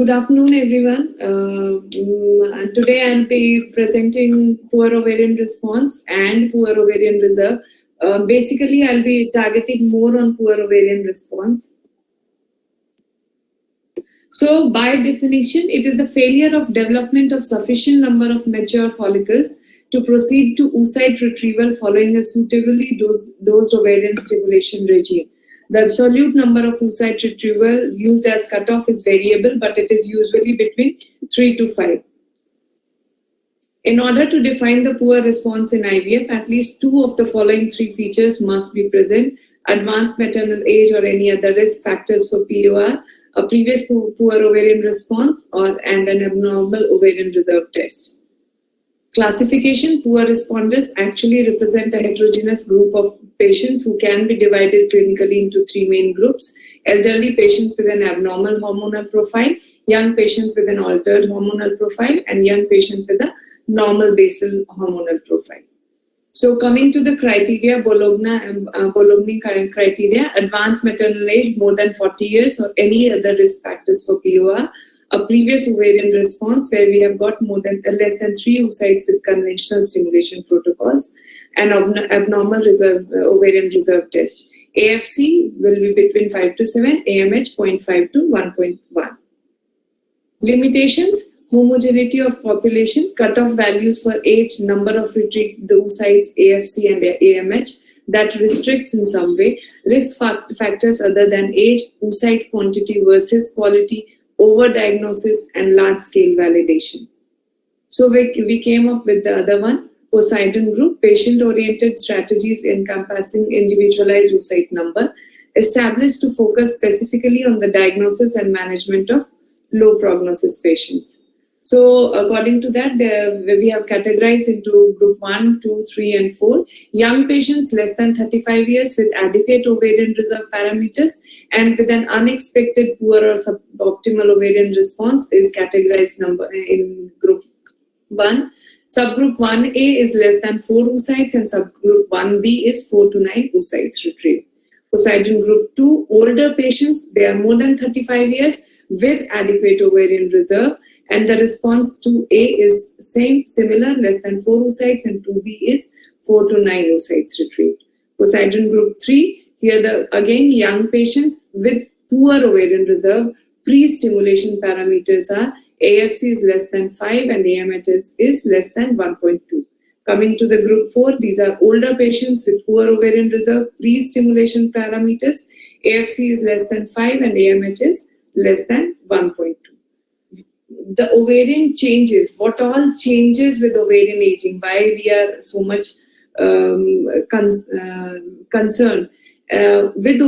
Good afternoon, everyone. Today I'll be presenting poor ovarian response and poor ovarian reserve. Basically, I'll be targeting more on poor ovarian response. So, by definition, it is the failure of development of sufficient number of mature follicles to proceed to oocyte retrieval following a suitably dosed ovarian stimulation regime. The absolute number of oocyte retrieval used as cutoff is variable, but it is usually between 3 to 5. In order to define the poor response in IVF, at least 2 of the following 3 features must be present: advanced maternal age or any other risk factors for POR, a previous poor ovarian response, and an abnormal ovarian reserve test. Classification: poor responders actually represent a heterogeneous group of patients who can be divided clinically into 3 main groups: elderly patients with an abnormal hormonal profile, young patients with an altered hormonal profile, and young patients with a normal basal hormonal profile. So coming to the criteria, Bologna criteria: advanced maternal age more than 40 years or any other risk factors for POR, a previous ovarian response where we have got less than 3 oocytes with conventional stimulation protocols, and abnormal ovarian reserve test. AFC will be between 5 to 7, AMH 0.5 to 1.1. Limitations: homogeneity of population, cutoff values for age, number of retrieved oocytes, AFC and AMH that restricts in some way, risk factors other than age, oocyte quantity versus quality, overdiagnosis, and large-scale validation. So we came up with the other one, Poseidon group, patient-oriented strategies encompassing individualized oocyte number, established to focus specifically on the diagnosis and management of low prognosis patients. So according to that, we have categorized into group 1, 2, 3, and 4. Young patients less than 35 years with adequate ovarian reserve parameters and with an unexpected poor or suboptimal ovarian response is categorized in group 1. Subgroup 1A is less than 4 oocytes and subgroup 1B is 4 to 9 oocytes retrieved. Poseidon group 2, older patients, they are more than 35 years with adequate ovarian reserve, and the response to A is similar, less than 4 oocytes, and 2B is 4 to 9 oocytes retrieved. Poseidon group 3, here again young patients with poor ovarian reserve, pre-stimulation parameters are AFC is less than 5 and AMH is less than 1.2. Coming to the group 4, these are older patients with poor ovarian reserve, pre-stimulation parameters, AFC is less than 5 and AMH is less than 1.2. The ovarian changes, what all changes with ovarian aging, why we are so much concerned with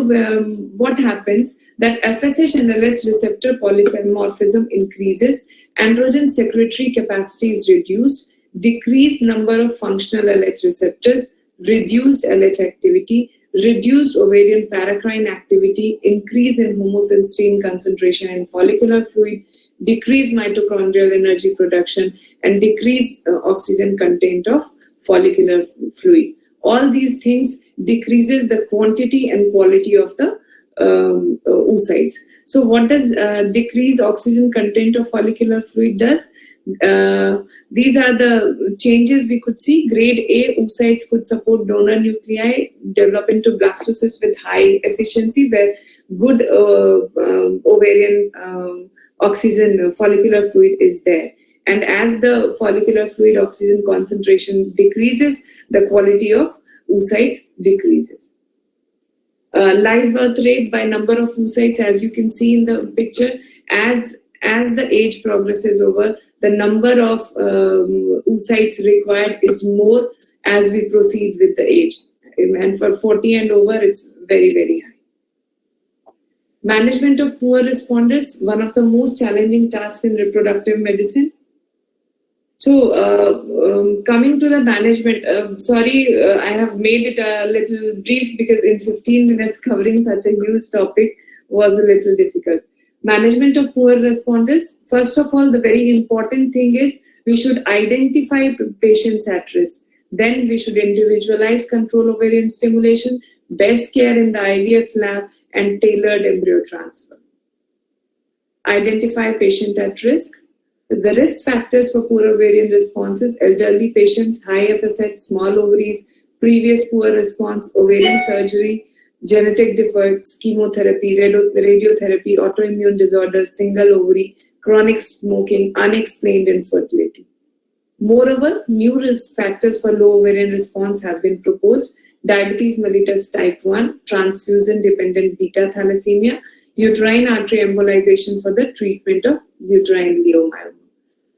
what happens, that FSH and LH receptor polymorphism increases, androgen secretory capacity is reduced, decreased number of functional LH receptors, reduced LH activity, reduced ovarian paracrine activity, increase in homocysteine concentration in follicular fluid, decreased mitochondrial energy production, and decreased oxygen content of follicular fluid. All these things decreases the quantity and quality of the oocytes. So what does decreased oxygen content of follicular fluid does? These are the changes we could see. Grade A oocytes could support donor nuclei, develop into blastocysts with high efficiency where good ovarian oxygen follicular fluid is there. And as the follicular fluid oxygen concentration decreases, the quality of oocytes decreases. Live birth rate by number of oocytes, as you can see in the picture, as the age progresses over, the number of oocytes required is more as we proceed with the age. And for 40 and over, it's very, very high. Management of poor responders, one of the most challenging tasks in reproductive medicine. So coming to the management, I have made it a little brief because in 15 minutes covering such a huge topic was a little difficult. Management of poor responders, first of all, the very important thing is we should identify patients at risk. Then we should individualize control ovarian stimulation, best care in the IVF lab, and tailored embryo transfer. Identify patient at risk. The risk factors for poor ovarian responses: elderly patients, high FSH, small ovaries, previous poor response, ovarian surgery, genetic defects, chemotherapy, radiotherapy, autoimmune disorders, single ovary, chronic smoking, unexplained infertility. Moreover, new risk factors for low ovarian response have been proposed: diabetes mellitus type 1, transfusion-dependent beta thalassemia, uterine artery embolization for the treatment of uterine leiomyoma.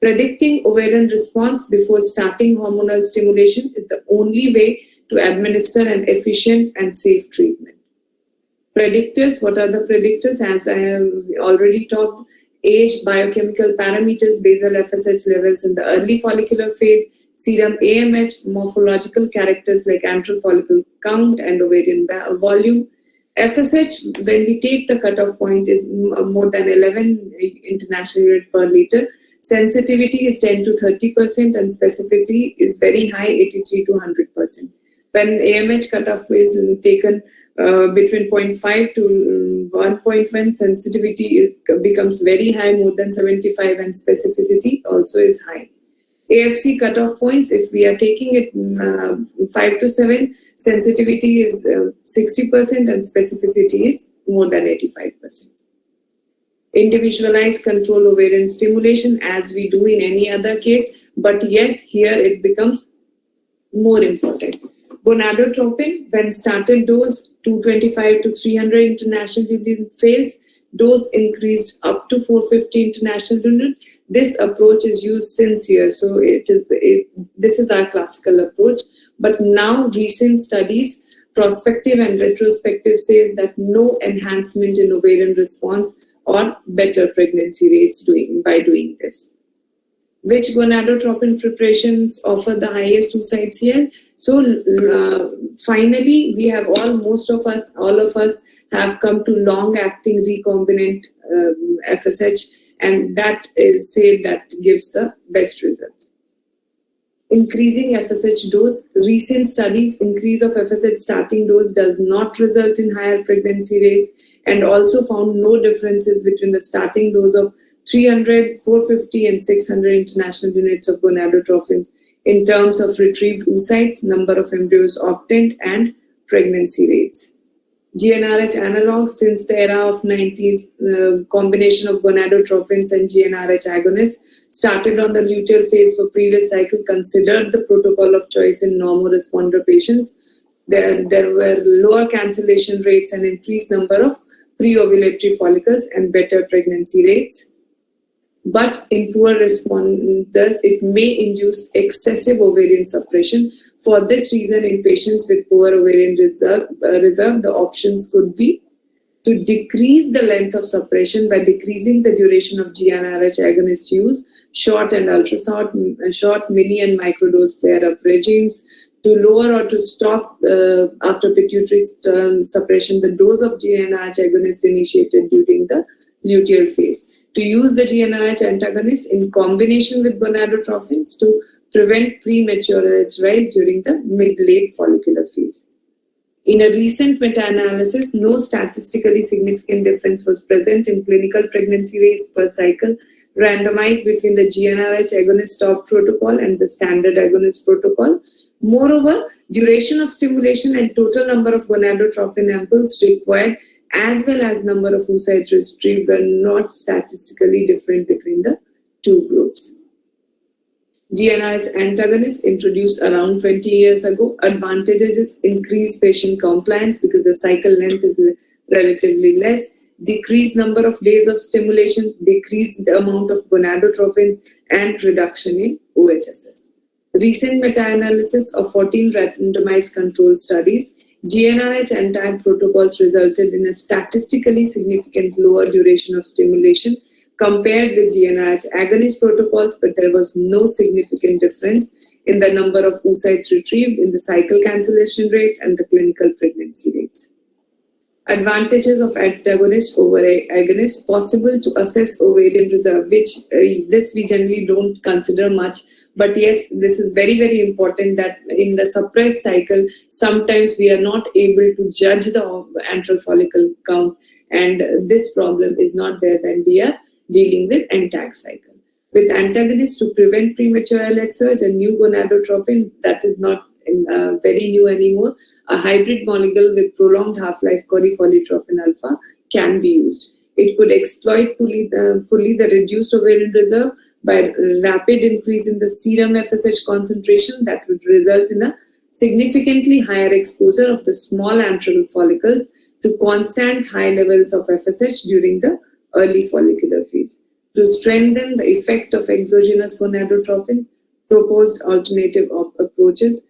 Predicting ovarian response before starting hormonal stimulation is the only way to administer an efficient and safe treatment. Predictors: what are the predictors? As I have already talked, age, biochemical parameters, basal FSH levels in the early follicular phase, serum AMH, morphological characters like antral follicle count and ovarian volume. FSH, when we take the cutoff point, is more than 11 international units per liter. Sensitivity is 10 to 30% and specificity is very high, 83 to 100%. When AMH cutoff is taken between 0.5 to 1.1, sensitivity becomes very high, more than 75, and specificity also is high. AFC cutoff points, if we are taking it 5 to 7, sensitivity is 60% and specificity is more than 85%. Individualized control ovarian stimulation, as we do in any other case, but yes, here it becomes more important. Gonadotropin, when started dose 225 to 300 international unit phase, dose increased up to 450 international unit. This approach is used since years, so this is our classical approach. But now recent studies, prospective and retrospective, says that no enhancement in ovarian response or better pregnancy rates by doing this. Which gonadotropin preparations offer the highest oocytes here? So finally, we have all of us have come to long-acting recombinant FSH, and that is said that gives the best results. Increasing FSH dose. Recent studies, increase of FSH starting dose does not result in higher pregnancy rates, and also found no differences between the starting dose of 300, 450 and 600 international units of gonadotropins in terms of retrieved oocytes, number of embryos obtained, and pregnancy rates. GnRH analogs, since the era of 90s, combination of gonadotropins and GnRH agonists started on the luteal phase for previous cycle, considered the protocol of choice in normoresponder patients. There were lower cancellation rates and increased number of pre-ovulatory follicles and better pregnancy rates. But in poor responders, it may induce excessive ovarian suppression. For this reason, in patients with poor ovarian reserve, the options could be to decrease the length of suppression by decreasing the duration of GnRH agonist use, short and short, mini and microdose flare-up regimes, to lower or to stop after pituitary suppression the dose of GnRH agonist initiated during the luteal phase, to use the GnRH antagonist in combination with gonadotropins to prevent premature LH rise during the mid-late follicular phase. In a recent meta-analysis, no statistically significant difference was present in clinical pregnancy rates per cycle randomized between the GnRH agonist stop protocol and the standard agonist protocol. Moreover, duration of stimulation and total number of gonadotropin ampoules required as well as number of oocytes retrieved were not statistically different between the two groups. GnRH antagonists introduced around 20 years ago. Advantages is increased patient compliance because the cycle length is relatively less, decreased number of days of stimulation, decreased the amount of gonadotropins, and reduction in OHSS. Recent meta-analysis of 14 randomized control studies, GnRH anti protocols resulted in a statistically significant lower duration of stimulation compared with GnRH agonist protocols, but there was no significant difference in the number of oocytes retrieved, in the cycle cancellation rate, and the clinical pregnancy rates. Advantages of antagonist over agonist: possible to assess ovarian reserve, which this we generally don't consider much. But yes, this is very, very important that in the suppressed cycle, sometimes we are not able to judge the antral follicle count, and this problem is not there when we are dealing with ANTAG cycle. With antagonists to prevent premature LH surge, a new gonadotropin that is not very new anymore, a hybrid molecule with prolonged half-life, corifoliotropin alpha, can be used. It could exploit fully the reduced ovarian reserve by rapid increase in the serum FSH concentration that would result in a significantly higher exposure of the small antral follicles to constant high levels of FSH during the early follicular phase. To strengthen the effect of exogenous gonadotropins, proposed alternative approaches.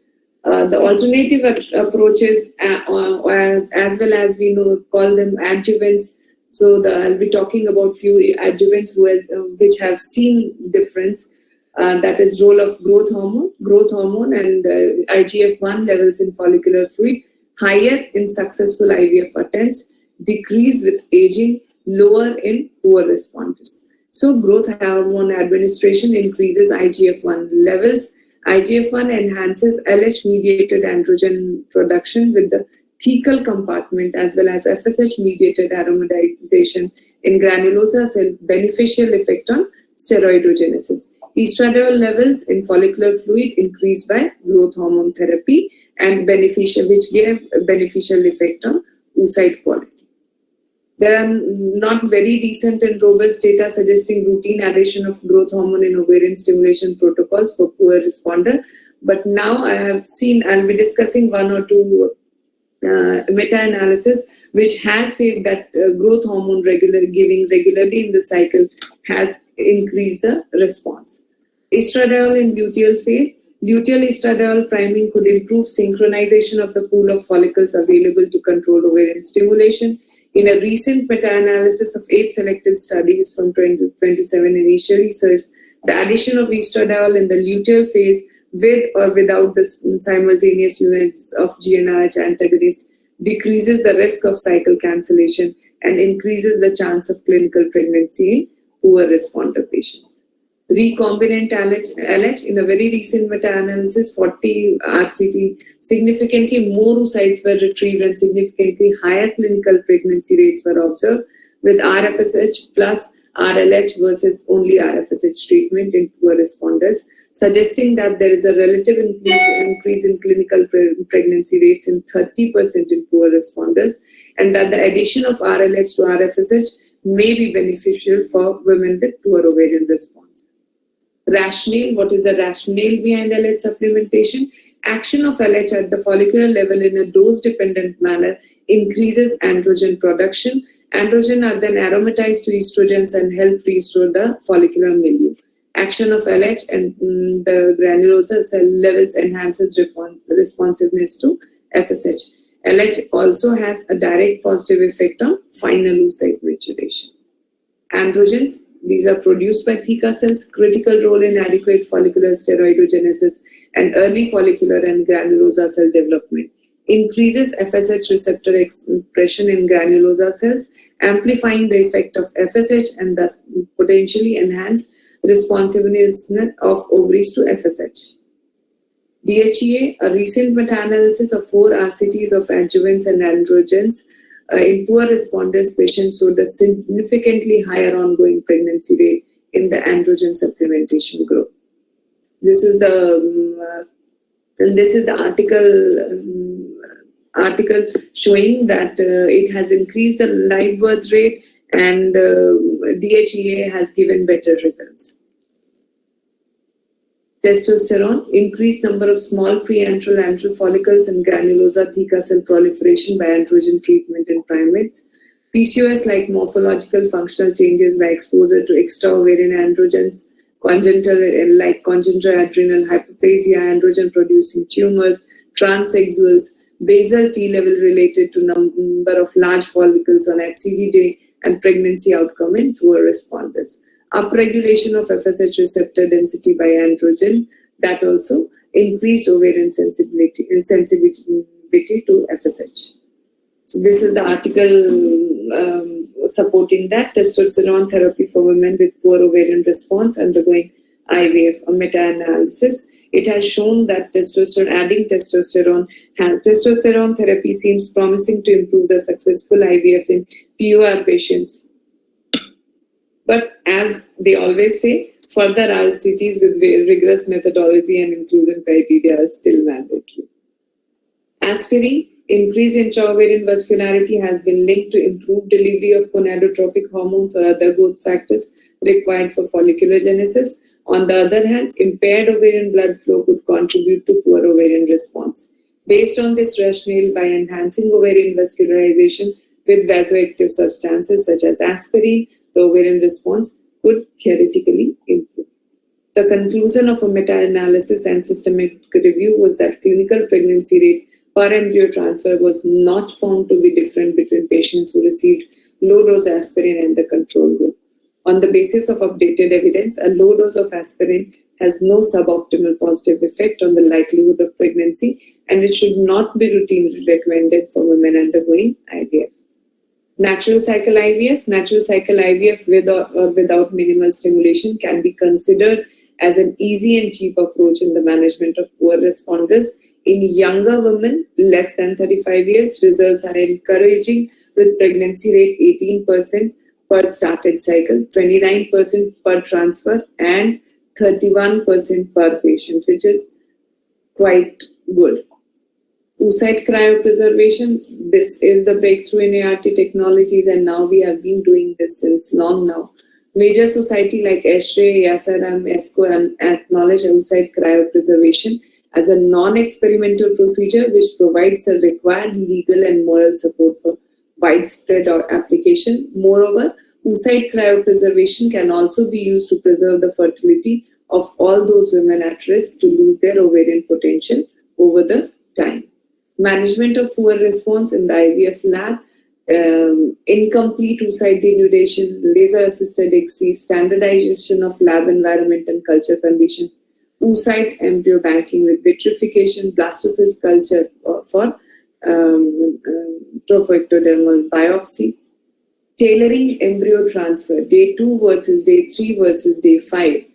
The alternative approaches, as well as we call them adjuvants. So I'll be talking about few adjuvants which have seen difference. That is role of growth hormone and IGF-1 levels in follicular fluid, higher in successful IVF attempts, decrease with aging, lower in poor responders. So growth hormone administration increases IGF-1 levels. IGF-1 enhances LH-mediated androgen production with the thecal compartment as well as FSH-mediated aromatization in granulosa cell, beneficial effect on steroidogenesis. Estradiol levels in follicular fluid increased by growth hormone therapy and which gave a beneficial effect on oocyte quality. There are not very recent and robust data suggesting routine addition of growth hormone in ovarian stimulation protocols for poor responder. But now I'll be discussing one or two meta-analysis which has said that growth hormone giving regularly in the cycle has increased the response. Estradiol in luteal phase. Luteal estradiol priming could improve synchronization of the pool of follicles available to control ovarian stimulation. In a recent meta-analysis of 8 selected studies from 2027 initial research, the addition of estradiol in the luteal phase with or without the simultaneous use of GnRH antagonist decreases the risk of cycle cancellation and increases the chance of clinical pregnancy in poor responder patients. Recombinant LH in a very recent meta-analysis, 40 RCT, significantly more oocytes were retrieved and significantly higher clinical pregnancy rates were observed with RFSH plus RLH versus only RFSH treatment in poor responders, suggesting that there is a relative increase in clinical pregnancy rates in 30% in poor responders, and that the addition of RLH to RFSH may be beneficial for women with poor ovarian response. Rationale, what is the rationale behind LH supplementation? Action of LH at the follicular level in a dose-dependent manner increases androgen production. Androgen are then aromatized to estrogens and help restore the follicular milieu. Action of LH and the granulosa cell levels enhances responsiveness to FSH. LH also has a direct positive effect on final oocyte maturation. Androgens, these are produced by theca cells, critical role in adequate follicular steroidogenesis and early follicular and granulosa cell development. Increases FSH receptor expression in granulosa cells, amplifying the effect of FSH and thus potentially enhance responsiveness of ovaries to FSH. DHEA, a recent meta-analysis of 4 RCTs of adjuvants and androgens in poor responders patients showed a significantly higher ongoing pregnancy rate in the androgen supplementation group. This is the article showing that it has increased the live birth rate and DHEA has given better results. Testosterone, increased number of small preantral antral follicles and granulosa theca cell proliferation by androgen treatment in primates. PCOS like morphological functional changes by exposure to extra-ovarian androgens, congenital adrenal hyperplasia, androgen-producing tumors, transsexuals, basal T level related to number of large follicles on HCG day, and pregnancy outcome in poor responders. Upregulation of FSH receptor density by androgen, that also increased ovarian sensitivity to FSH. So this is the article supporting that testosterone therapy for women with poor ovarian response undergoing IVF, a meta-analysis. It has shown that adding testosterone therapy seems promising to improve the successful IVF in POR patients But as they always say, further RCTs with rigorous methodology and inclusion criteria are still mandatory. Aspirin, increased intraovarian vascularity, has been linked to improved delivery of gonadotropic hormones or other growth factors required for follicular genesis. On the other hand, impaired ovarian blood flow could contribute to poor ovarian response. Based on this rationale, by enhancing ovarian vascularization with vasoactive substances such as aspirin, the ovarian response could theoretically improve. The conclusion of a meta-analysis and systematic review was that clinical pregnancy rate per embryo transfer was not found to be different between patients who received low-dose aspirin and the control group. On the basis of updated evidence, a low dose of aspirin has no suboptimal positive effect on the likelihood of pregnancy, and it should not be routinely recommended for women undergoing IVF. Natural cycle IVF with or without minimal stimulation can be considered as an easy and cheap approach in the management of poor responders. In younger women, less than 35 years, results are encouraging with pregnancy rate 18% per started cycle, 29% per transfer, and 31% per patient, which is quite good. Oocyte cryopreservation, this is the breakthrough in ART technologies, and now we have been doing this since long now. Major society like ESHRE, YASARAM, ESCO acknowledge oocyte cryopreservation as a non-experimental procedure which provides the required legal and moral support for widespread application. Moreover, oocyte cryopreservation can also be used to preserve the fertility of all those women at risk to lose their ovarian potential over the time. Management of poor response in the IVF lab, incomplete oocyte denudation, laser-assisted ICSI, standardization of lab environment and culture conditions, oocyte embryo banking with vitrification, blastocyst culture for trophoectodermal biopsy, tailoring embryo transfer, day 2 versus day 3 versus day 5,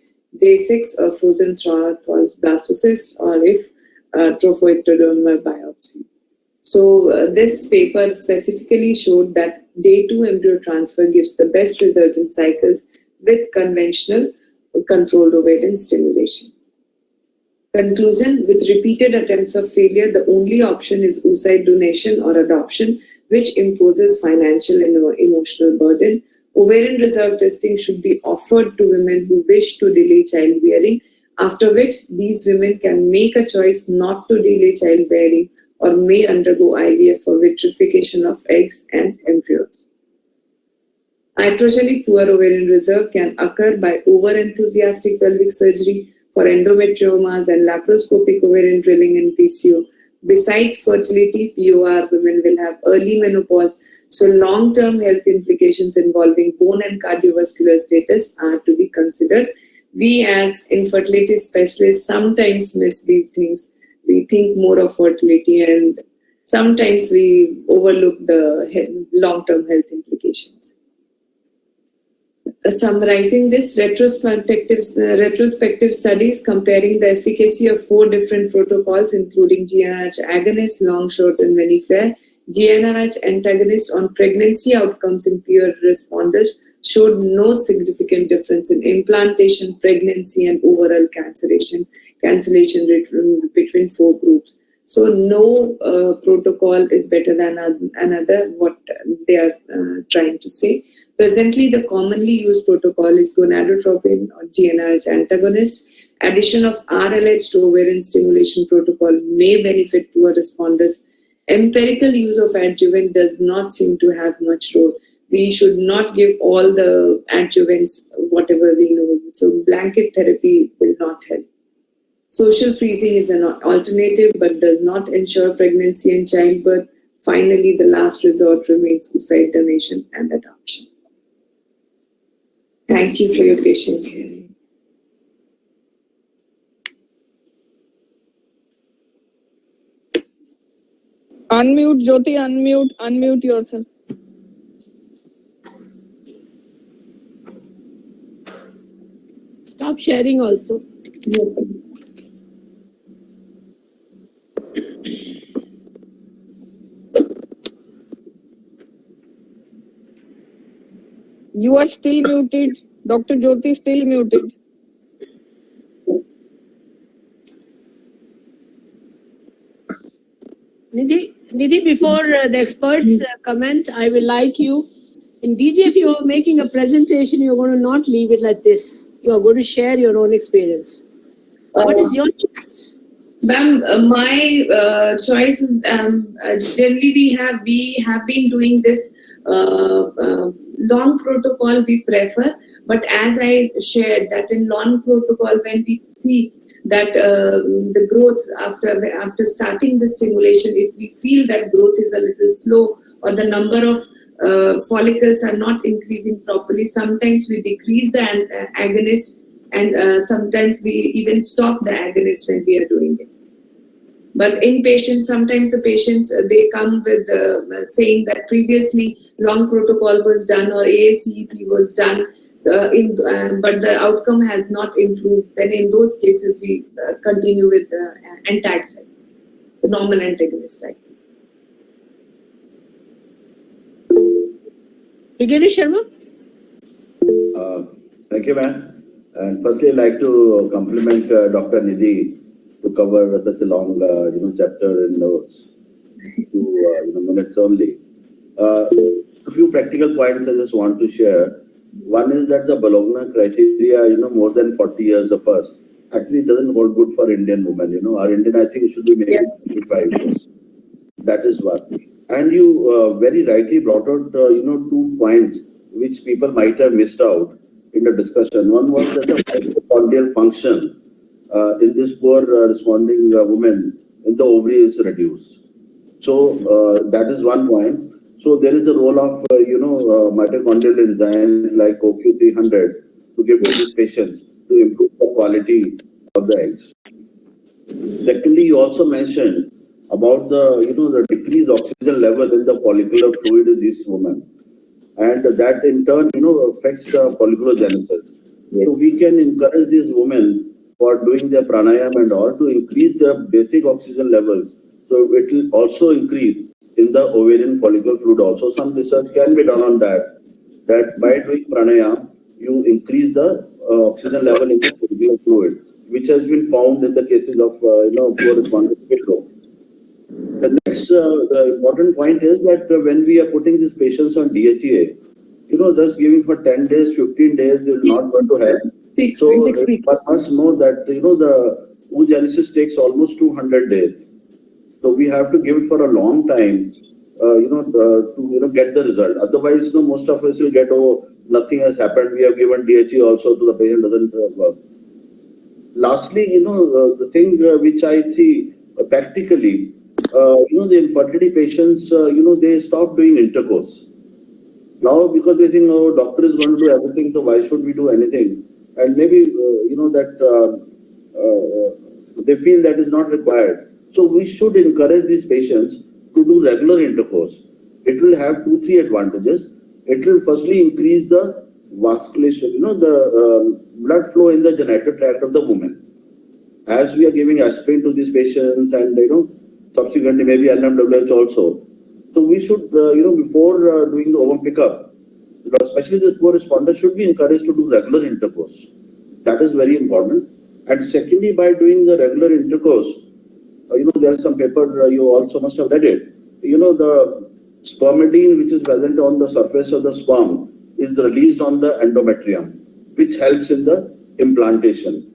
day 6 or frozen thrombosis blastocyst, or if trophoectodermal biopsy. So this paper specifically showed that day 2 embryo transfer gives the best result in cycles with conventional controlled ovarian stimulation. Conclusion: with repeated attempts of failure, the only option is oocyte donation or adoption, which imposes financial and emotional burden. Ovarian reserve testing should be offered to women who wish to delay childbearing, after which these women can make a choice not to delay childbearing or may undergo IVF for vitrification of eggs and embryos. Iatrogenic poor ovarian reserve can occur by over-enthusiastic pelvic surgery for endometriomas and laparoscopic ovarian drilling in PCO. Besides fertility, POR women will have early menopause, so long-term health implications involving bone and cardiovascular status are to be considered. We as infertility specialists sometimes miss these things. We think more of fertility and sometimes we overlook the long-term health implications. Summarizing this, retrospective studies comparing the efficacy of 4 different protocols, including GnRH agonist, long, short, and many flare, GnRH antagonist on pregnancy outcomes in pure responders, showed no significant difference in implantation, pregnancy, and overall cancellation rate between 4 groups. So no protocol is better than another, what they are trying to say. Presently, the commonly used protocol is gonadotropin or GnRH antagonist. Addition of RLH to ovarian stimulation protocol may benefit poor responders. Empirical use of adjuvant does not seem to have much role. We should not give all the adjuvants, whatever we know. So blanket therapy will not help. Social freezing is an alternative but does not ensure pregnancy and childbirth. Finally, the last resort remains oocyte donation and adoption. Thank you for your patient hearing. Unmute, Jyoti, unmute yourself. Stop sharing also. Yes. You are still muted. Dr. Jyoti still muted. Nidhi, before the experts comment, I will like you. In DJ, if you're making a presentation, you're going to not leave it like this. You are going to share your own experience. What is your choice? Ma'am, my choice is generally we have been doing this long protocol we prefer, but as I shared that in long protocol when we see that the growth after starting the stimulation, if we feel that growth is a little slow or the number of follicles are not increasing properly, sometimes we decrease the agonist, and sometimes we even stop the agonist when we are doing it. But in patients, sometimes the patients they come with saying that previously long protocol was done or AACEP was done, but the outcome has not improved. Then in those cases we continue with antagonist, the normal antagonist. Brigadier Sharma? Thank you, ma'am. And firstly, I'd like to compliment Dr. Nidhi to cover such a long, chapter in notes to minutes only. A few practical points I just want to share. One is that the Bologna criteria, more than 40 years of us, actually doesn't hold good for Indian women. Our Indian, I think, it should be maybe 25 years. That is one. And you very rightly brought out, 2 points which people might have missed out in the discussion. One was that the mitochondrial function in this poor responding woman in the ovary is reduced. So that is one point. So there is a role of mitochondrial enzyme like OQ300 to give to these patients to improve the quality of the eggs. Secondly, you also mentioned about the decreased oxygen level in the follicular fluid in this woman, and that in turn affects the folliculogenesis. Yes. So we can encourage these women for doing their pranayama and all to increase their basic oxygen levels. So it will also increase in the ovarian follicular fluid also. Some research can be done on that by doing pranayama, you increase the oxygen level in the follicular fluid, which has been found in the cases of poor responders. The next important point is that when we are putting these patients on DHEA, just giving for 10 days, 15 days, it will not going to help. Six One weeks. must know that the oogenesis takes almost 200 days. So we have to give it for a long time, to get the result. Otherwise, most of us will get, nothing has happened. We have given DHEA also to the patient, doesn't work. Lastly, the thing which I see practically, the infertility patients, they stop doing intercourse. Now, because they think, doctor is going to do everything, so why should we do anything? And maybe, they feel that is not required. So we should encourage these patients to do regular intercourse. It will have 2-3 advantages. It will firstly increase the vasculation, the blood flow in the genital tract of the woman. As we are giving aspirin to these patients and, subsequently maybe NMWH also. So we should, before doing the ovum pickup, especially the poor responders should be encouraged to do regular intercourse. That is very important. And secondly, by doing the regular intercourse, there is some paper, you also must have read it. The spermidine which is present on the surface of the sperm is released on the endometrium, which helps in the implantation.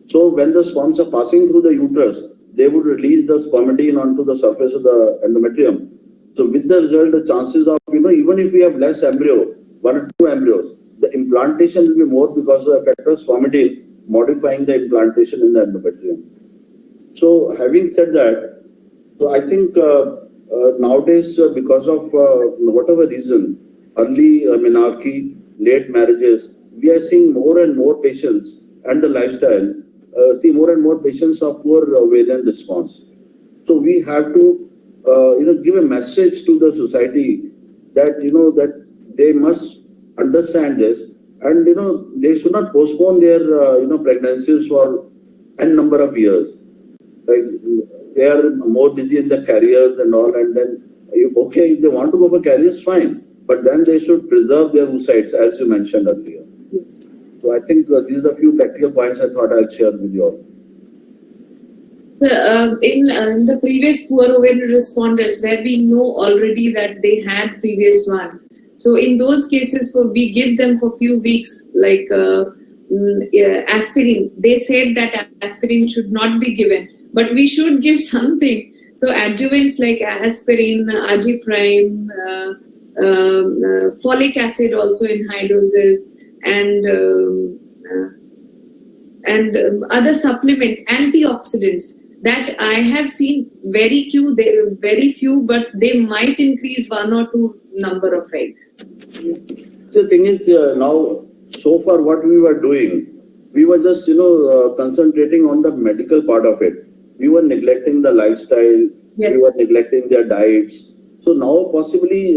So when the sperms are passing through the uterus, they would release the spermidine onto the surface of the endometrium. So with the result, the chances of, even if we have less embryo, 1 or 2 embryos, the implantation will be more because of the effect of spermidine modifying the implantation in the endometrium. So having said that, so I think nowadays, because of whatever reason, early menarche, late marriages, we are seeing more and more patients and the lifestyle, see more and more patients of poor ovarian response. So we have to, give a message to the society that, that they must understand this and, they should not postpone their, pregnancies for n number of years. Like they are more busy in their careers and all, and then, okay, if they want to go for careers, fine. but then they should preserve their oocytes, as you mentioned earlier. Yes. So I think these are a few practical points I thought I'll share with you all. So in the previous poor ovarian responders, where we know already that they had previous one, so in those cases, we give them for few weeks like aspirin. They said that aspirin should not be given, but we should give something. So adjuvants like aspirin, agiprime, folic acid also in high doses, and other supplements, antioxidants that I have seen very few, but they might increase 1 or 2 number of eggs. The thing is now, so far what we were doing, we were just concentrating on the medical part of it. We were neglecting the lifestyle. Yes. We were neglecting their diets. So now possibly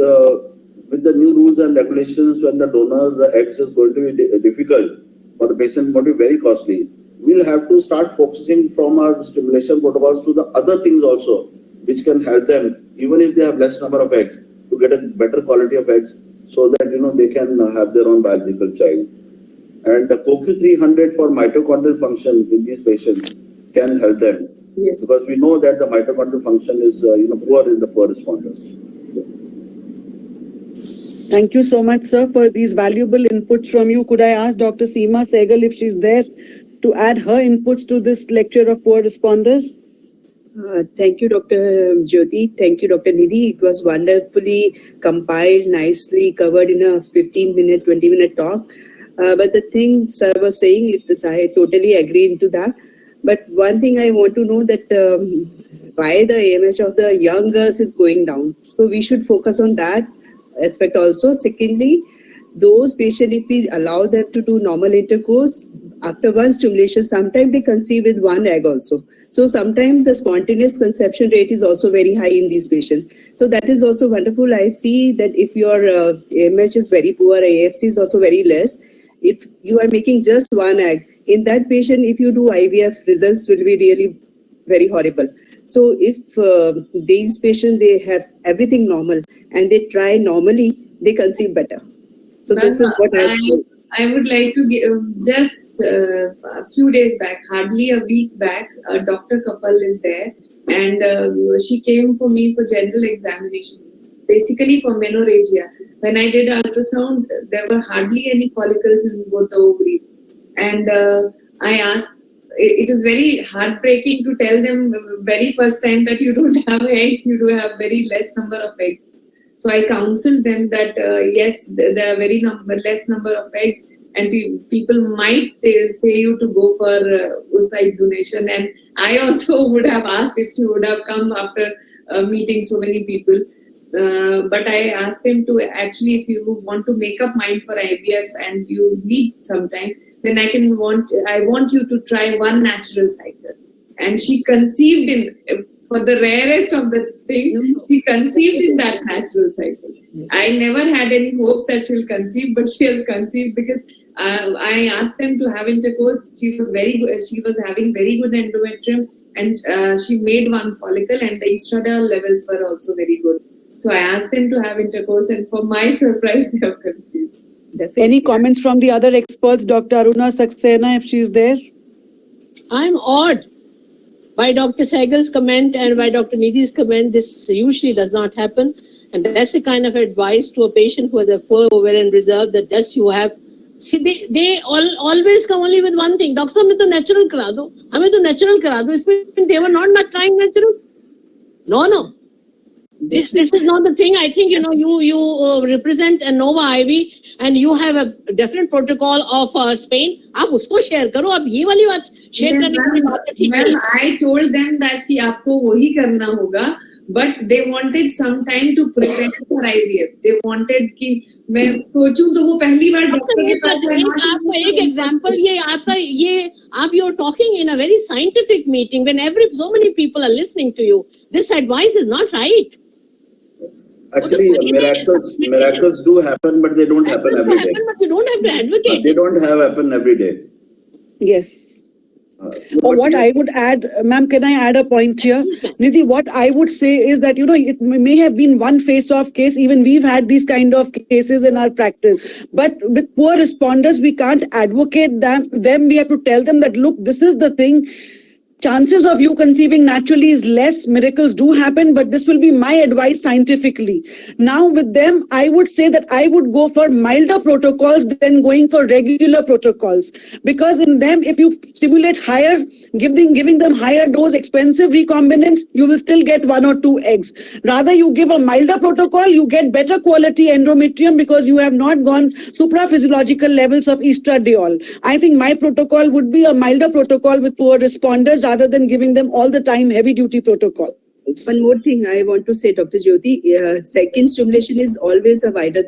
with the new rules and regulations, when the donor eggs is going to be difficult for the patient, going to be very costly, we'll have to start focusing from our stimulation protocols to the other things also, which can help them, even if they have less number of eggs, to get a better quality of eggs, so that they can have their own biological child. And the CoQ300 for mitochondrial function in these patients can help them. Yes. Because we know that the mitochondrial function is poor in the poor responders. Yes. Thank you so much, sir, for these valuable inputs from you. Could I ask Dr. Seema Sehgal if she's there to add her inputs to this lecture of poor responders? Thank you, Dr. Jyoti. Thank you, Dr. Nidhi. It was wonderfully compiled, nicely covered in a 15-minute, 20-minute talk. But the things I was saying, I totally agree into that. But one thing I want to know that why the AMH of the young girls is going down. So we should focus on that aspect also. Secondly, those patients, if we allow them to do normal intercourse, after one stimulation, sometimes they conceive with 1 egg also. So sometimes the spontaneous conception rate is also very high in these patients. So that is also wonderful. I see that if your AMH is very poor, AFC is also very less. If you are making just 1 egg, in that patient, if you do IVF, results will be really very horrible. So if these patients, they have everything normal and they try normally, they conceive better. So this is what I see. I would like to give just a few days back, hardly a week back, Dr. Kapal is there, and she came for me for general examination, basically for menorrhagia. When I did ultrasound, there were hardly any follicles in both the ovaries. And I asked, it is very heartbreaking to tell them very first time that you don't have eggs, you do have very less number of eggs. So I counseled them that yes, there are very less number of eggs, and people might say you to go for oocyte donation. And I also would have asked if she would have come after meeting so many people. But I asked them to actually, if you want to make up mind for IVF and you need some time, then I want you to try 1 natural cycle. And she conceived for the rarest of the thing, she conceived in that natural cycle. Yes. I never had any hopes that she'll conceive, but she has conceived because I asked them to have intercourse. She was very good. She was having very good endometrium, and she made 1 follicle, and the estradiol levels were also very good. So I asked them to have intercourse, and for my surprise, they have conceived. Any comments from the other experts, Dr. Aruna Saxena, if she's there? I'm awed by Dr. Sehgal's comment and by Dr. Nidhi's comment. This usually does not happen. And that's the kind of advice to a patient who has a poor ovarian reserve that does you have. See, they always come only with one thing. Doctor, hame to natural kara do. Hame to natural kara do. Isme they were not trying natural. No. This is not the thing. I think, you represent a Nova IV and you have a different protocol of Spain. आप उसको share करो. अब ये वाली बात share करने की बात है, ठीक है? Ma'am, I told them that कि आपको वही करना होगा, but they wanted some time to prepare for IVF. They wanted कि मैं सोचूं तो वो पहली बार डॉक्टर के पास आपका एक example you're talking in a very scientific meeting when so many people are listening to you. This advice is not right. Actually, miracles do happen, but they don't happen every day. But you don't have to advocate. They don't happen every day. Yes. Or what I would add, ma'am, can I add a point here? Yes, please, ma'am. Nidhi, what I would say is that, it may have been one face-off case. Even we've had these kind of cases in our practice. But with poor responders, we can't advocate them. We have to tell them that, look, this is the thing. Chances of you conceiving naturally is less. Miracles do happen, but this will be my advice scientifically. Now with them, I would say that I would go for milder protocols than going for regular protocols. Because in them, if you stimulate higher, giving them higher dose, expensive recombinants, you will still get 1 or 2 eggs. Rather, you give a milder protocol, you get better quality endometrium because you have not gone supraphysiological levels of estradiol. I think my protocol would be a milder protocol with poor responders rather than giving them all the time heavy-duty protocol. One more thing I want to say, Dr. Jyoti, second stimulation is always a wider,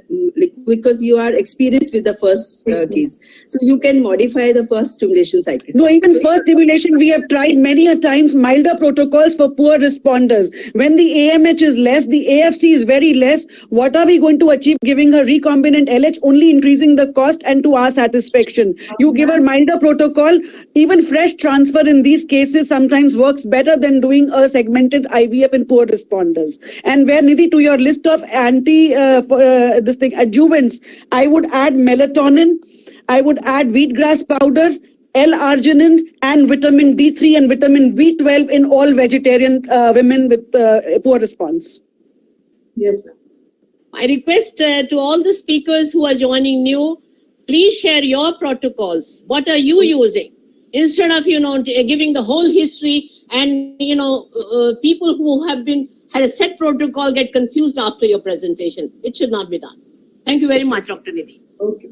because you are experienced with the first case. So you can modify the first stimulation cycle. No, even So first stimulation, we have tried many a times milder protocols for poor responders. When the AMH is less, the AFC is very less. What are we going to achieve giving her recombinant LH? Only increasing the cost and to our satisfaction. You give her milder protocol, even fresh transfer in these cases sometimes works better than doing a segmented IVF in poor responders. And where, Nidhi, to your list of adjuvants, I would add melatonin, I would add wheatgrass powder, L-arginine, and vitamin D3 and vitamin B12 in all vegetarian women with poor response. Yes, ma'am. I request to all the speakers who are joining new, please share your protocols. What are you using? Instead of, giving the whole history and, people who have had a set protocol get confused after your presentation. It should not be done. Thank you very much, Dr. Nidhi. Okay.